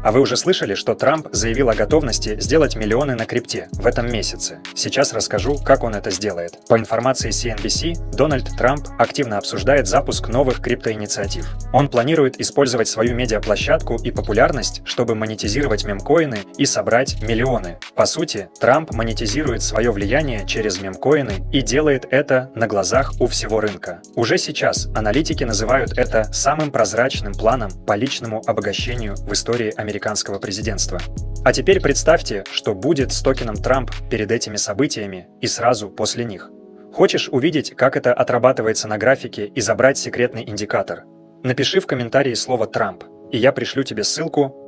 А вы уже слышали, что Трамп заявил о готовности сделать миллионы на крипте в этом месяце? Сейчас расскажу, как он это сделает. По информации CNBC, Дональд Трамп активно обсуждает запуск новых криптоинициатив. Он планирует использовать свою медиаплощадку и популярность, чтобы монетизировать мемкоины и собрать миллионы. По сути, Трамп монетизирует свое влияние через мемкоины и делает это на глазах у всего рынка. Уже сейчас аналитики называют это самым прозрачным планом по личному обогащению в истории американского президентства. А теперь представьте, что будет с токеном Трамп перед этими событиями и сразу после них. Хочешь увидеть, как это отрабатывается на графике и забрать секретный индикатор? Напиши в комментарии слово «Трамп», и я пришлю тебе ссылку